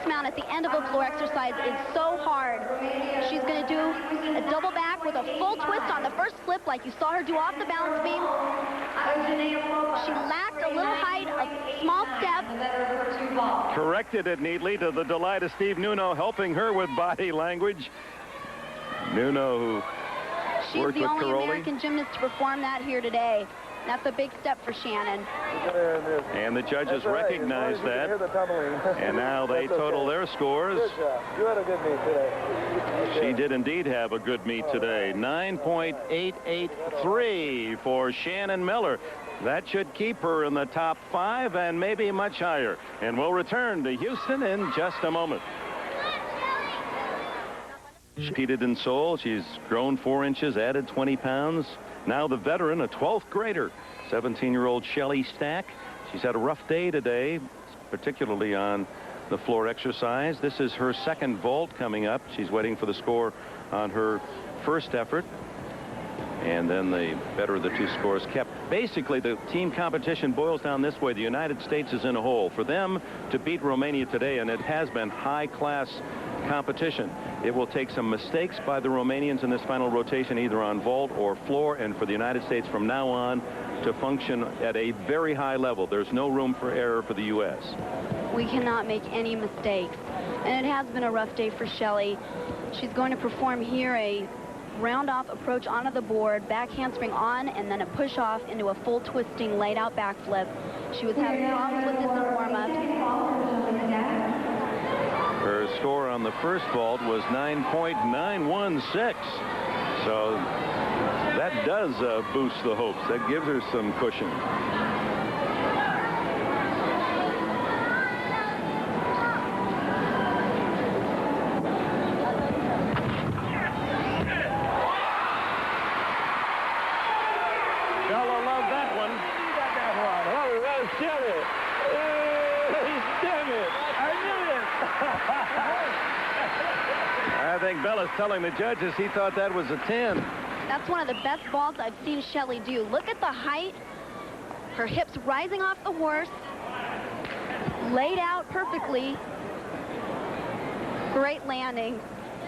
dismount at the end of a floor exercise is so hard. She's going to do a double back with a full twist on the first flip like you saw her do off the balance beam. She lacked a little height, a small step. Corrected it neatly to the delight of Steve Nuno, helping her with body language. Nuno, who she's worked the with only Caroli. American gymnast to perform that here today. That's a big step for Shannon. And the judges recognize that. And now they total their scores. Good job. You had a good meet today. She did indeed have a good meet today. 9.883 for Shannon Miller. That should keep her in the top 5 and maybe much higher. And we'll return to Houston in just a moment. She competed in Seoul. She's grown 4 inches, added 20 pounds. Now the veteran, a 12th grader, 17-year-old Shelley Stack. She's had a rough day today, particularly on the floor exercise. This is her second vault coming up. She's waiting for the score on her first effort. And then the better of the 2 scores kept. Basically, the team competition boils down this way. The United States is in a hole. For them to beat Romania today, and it has been high-class competition, it will take some mistakes by the Romanians in this final rotation, either on vault or floor, and for the United States from now on to function at a very high level. There's no room for error for the U.S. We cannot make any mistakes. And it has been a rough day for Shelley. She's going to perform here a round-off approach onto the board, back handspring on, and then a push-off into a full twisting laid-out backflip. She was having problems with this in warm-up. Her score on the first vault was 9.916. So that does boost the hopes. That gives her some cushion. Bella loved that one. Oh, that's Shelley. Damn it. I knew it. I think Bella's telling the judges he thought that was a 10. That's one of the best vaults I've seen Shelley do. Look at the height. Her hips rising off the horse. Laid out perfectly. Great landing.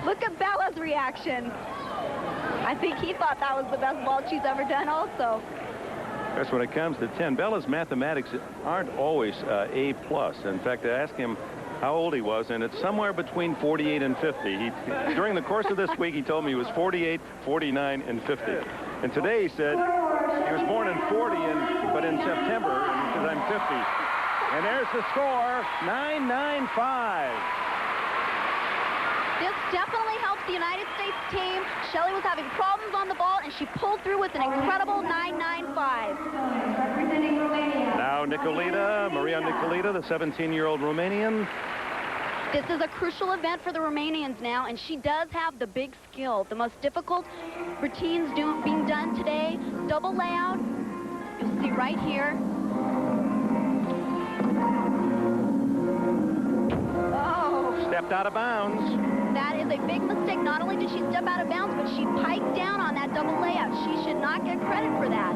Look at Bella's reaction. I think he thought that was the best vault she's ever done also. That's when it comes to 10. Bella's mathematics aren't always A+. In fact, I asked him how old he was, and it's somewhere between 48 and 50. During the course of this week, he told me he was 48, 49, and 50. And today he said he was born in 40, but in September, and he says, I'm 50. And there's the score, 995. This definitely helps the United States team. Shelley was having problems on the vault, and she pulled through with an incredible 995. Now Nicolita, Maria Nicolita, the 17-year-old Romanian. This is a crucial event for the Romanians now, and she does have the big skill. The most difficult routines being done today, double layout. You'll see right here. Oh. Stepped out of bounds. That is a big mistake. Not only did she step out of bounds, but she piked down on that double layout. She should not get credit for that.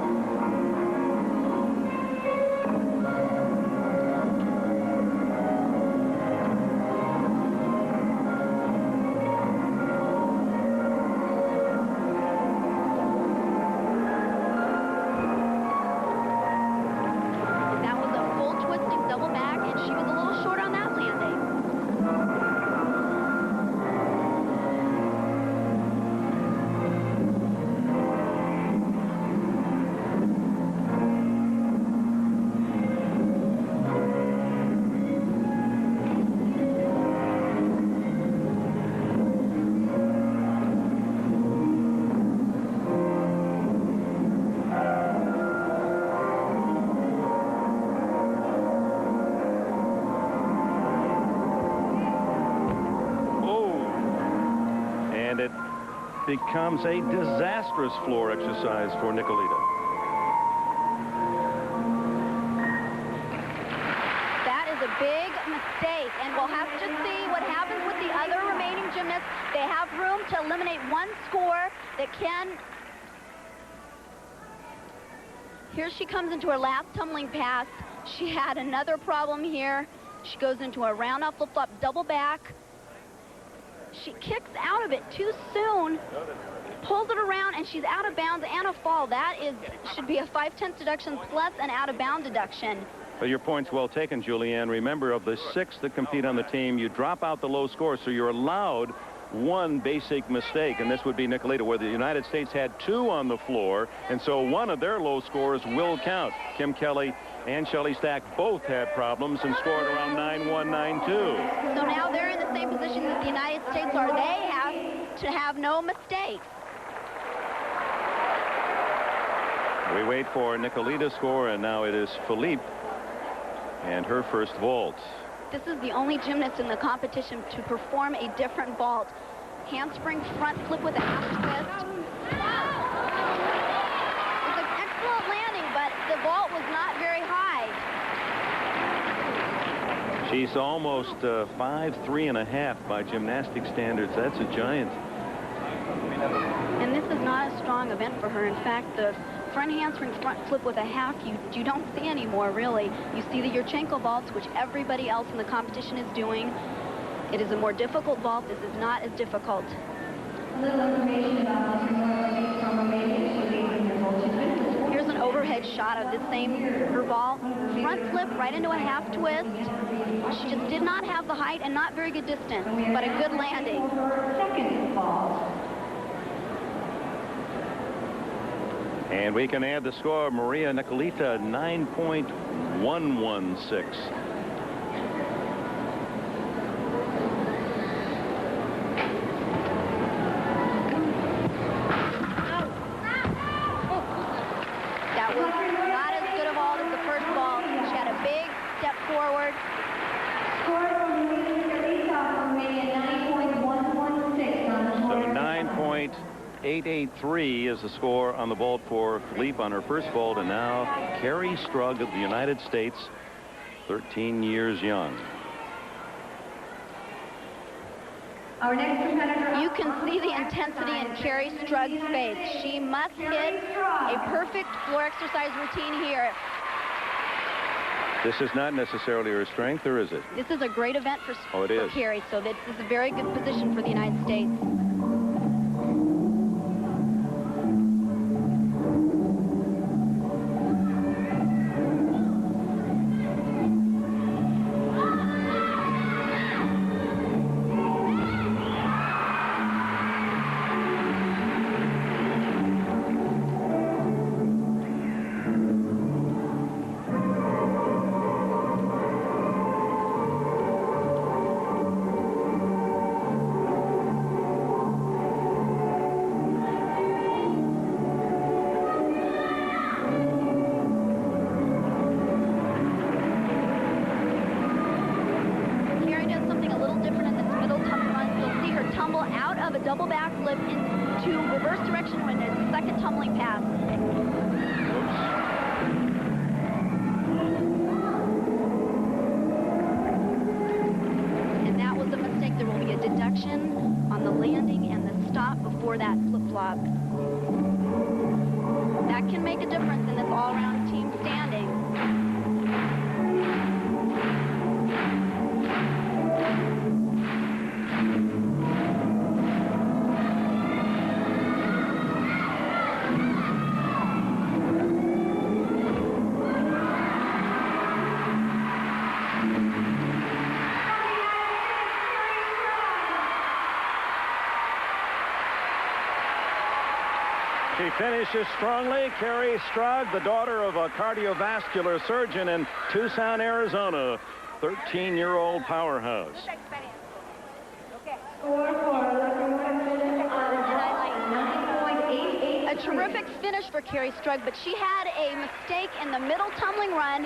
That was a full twisting double back, and she was a little short on that landing. Becomes a disastrous floor exercise for Nicolita. That is a big mistake, and we'll have to see what happens with the other remaining gymnasts. They have room to eliminate one score that can... Here she comes into her last tumbling pass. She had another problem here. She goes into a round-off flip-flop double back. She kicks out of it too soon, pulls it around, and she's out of bounds and a fall. That should be a 5/10 deduction plus an out-of-bound deduction. Well, your point's well taken, Julianne. Remember, of the 6 that compete on the team, you drop out the low score, so you're allowed one basic mistake, and this would be Nicolita, where the United States had 2 on the floor, and so one of their low scores will count. Kim Kelly and Shelley Stack both had problems and scored around 9-1, 9-2. So now they're in the same position that the United States are. They have to have no mistakes. We wait for Nicolita's score, and now it is Philippe and her first vault. This is the only gymnast in the competition to perform a different vault. Handspring front flip with a half twist. It's an excellent landing, but the vault was not very high. She's almost 5'3.5" by gymnastic standards. That's a giant. And this is not a strong event for her. In fact, the front handspring front flip with a half you don't see anymore, really. You see the Yurchenko vaults, which everybody else in the competition is doing. It is a more difficult vault. This is not as difficult. Here's an overhead shot of this same her ball. Front flip right into a half twist. She just did not have the height and not very good distance, but a good landing. Second vault. And we can add the score of Maria Nicolita, 9.116. That was not as good a vault as the first vault. She had a big step forward. Score from Maria Nicolita from Romania, 9.116 on the So 9.883 is the score on the vault for Philippe on her first vault, and now Carrie Strug of the United States, 13 years young. Our next competitor. You can see the intensity in Carrie Strug's face. She must hit a perfect floor exercise routine here. This is not necessarily her strength, or is it? This is a great event for Carrie, so this is a very good position for the United States. Double backflip into reverse direction when it's the second tumbling pass. And that was a mistake. There will be a deduction on the landing and the stop before that flip-flop. That can make a difference in this all-around team standing. She finishes strongly. Carrie Strug, the daughter of a cardiovascular surgeon in Tucson, Arizona, 13-year-old powerhouse. A terrific finish for Carrie Strug, but she had a mistake in the middle tumbling run.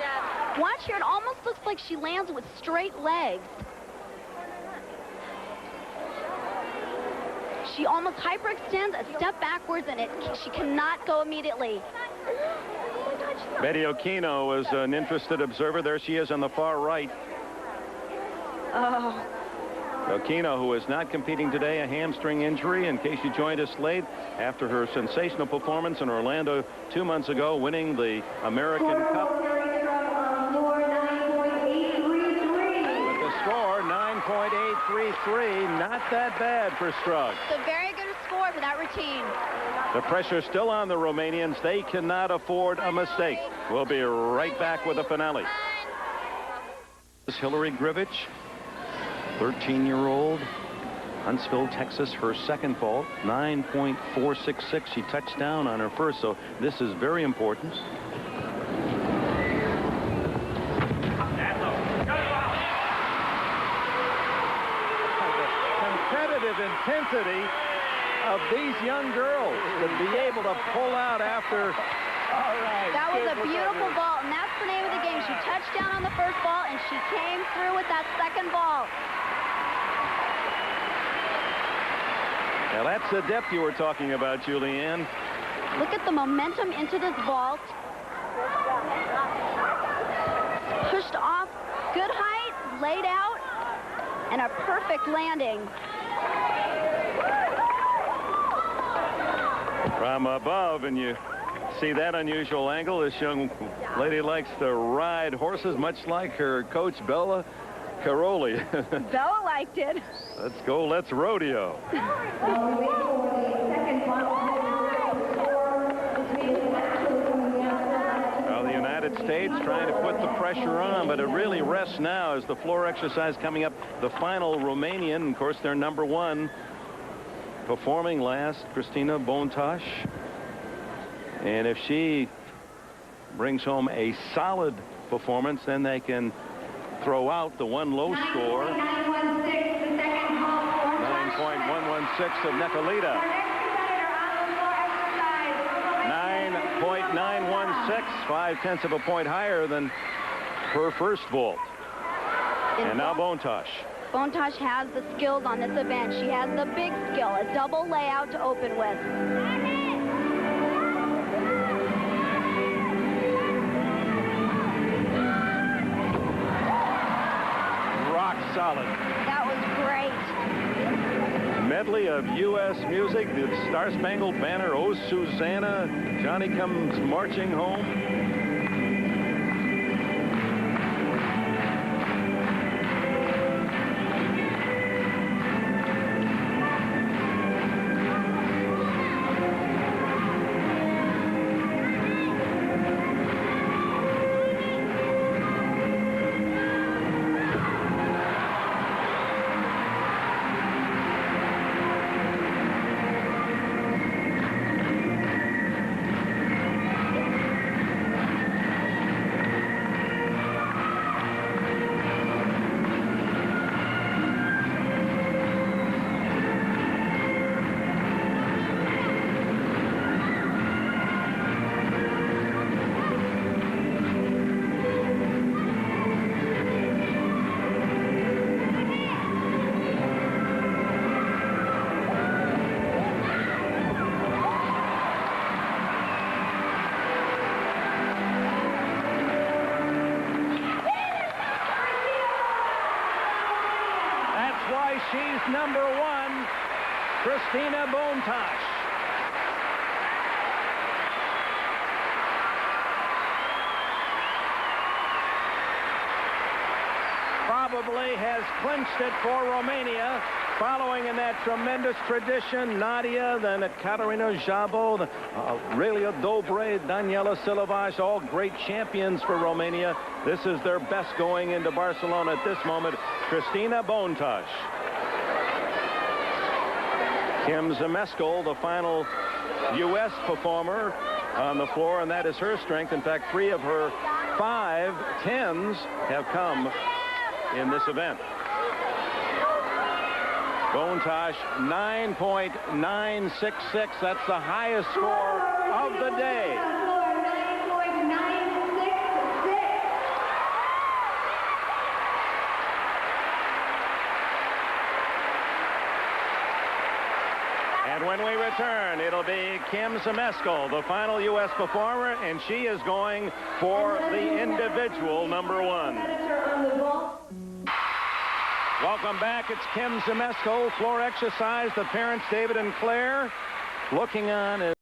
Watch here, it almost looks like she lands with straight legs. She almost hyperextends, a step backwards, and she cannot go immediately. Betty Okino was an interested observer. There she is on the far right. Oh. Okino, who is not competing today, a hamstring injury, in case you joined us late, after her sensational performance in Orlando 2 months ago, winning the American Cup. 4.33. Not that bad for Strug. It's a very good score for that routine. The pressure's still on the Romanians. They cannot afford a mistake. We'll be right back with the finale. This is Hillary Grivich, 13-year-old. Huntsville, Texas, her second vault, 9.466. She touched down on her first, so this is very important. Competitive intensity of these young girls to be able to pull out after. All right. That was a beautiful ball, and that's the name of the game. She touched down on the first ball, and she came through with that second ball. Now that's the depth you were talking about, Julianne. Look at the momentum into this vault. Pushed off, good height, laid out, and a perfect landing. From above, and you see that unusual angle. This young lady likes to ride horses, much like her coach, Bella Caroli. Bella liked it. Let's go, let's rodeo. Well, the United States trying to put the pressure on, but it really rests now as the floor exercise coming up. The final Romanian, of course, they're number one. Performing last, Christina Bontash. And if she brings home a solid performance, then they can throw out the one low score. 9.116 of Nicolita. 9.916, 5/10 of a point higher than her first vault. And now Bontash. Bontash has the skills on this event. She has the big skill, a double layout to open with. Rock solid. That was great. Medley of U.S. music, the Star Spangled Banner, Oh Susanna, Johnny Comes Marching Home. She's number one, Christina Bontash. Probably has clinched it for Romania, following in that tremendous tradition. Nadia, then Katarina Jabo, Relia Dobre, Daniela Silovash, all great champions for Romania. This is their best going into Barcelona at this moment. Christina Bontash. Kim Zemeskel, the final U.S. performer on the floor, and that is her strength. In fact, 3 of her 5 tens have come in this event. Bontash, 9.966. That's the highest score of the day. And when we return, it'll be Kim Zemeskel, the final U.S. performer, and she is going for the individual number one. Welcome back. It's Kim Zemeskel, floor exercise. The parents, David and Claire, looking on.